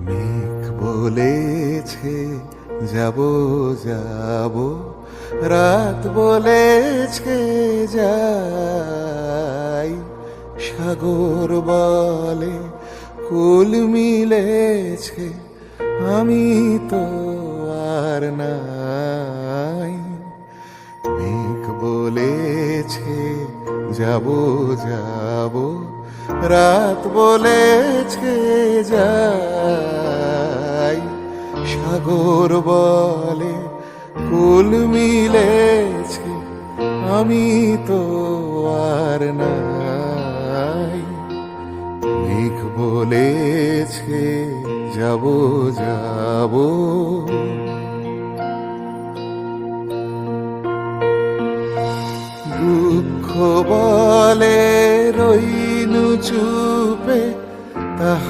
মেঘ বলেছে যাব যাব, রাত বলেছে যাই, সাগর বলে কুল মিলেছে, আমি তো আর নাই। মেঘ বলেছে যাব যাব, রাত বলেছে যাই, সাগর বলে কুল মিলেছে, আমি তো আর নাই। মেঘ বলেছে যাব যাব। দুঃখ বলে রইনু চুপে, তাহা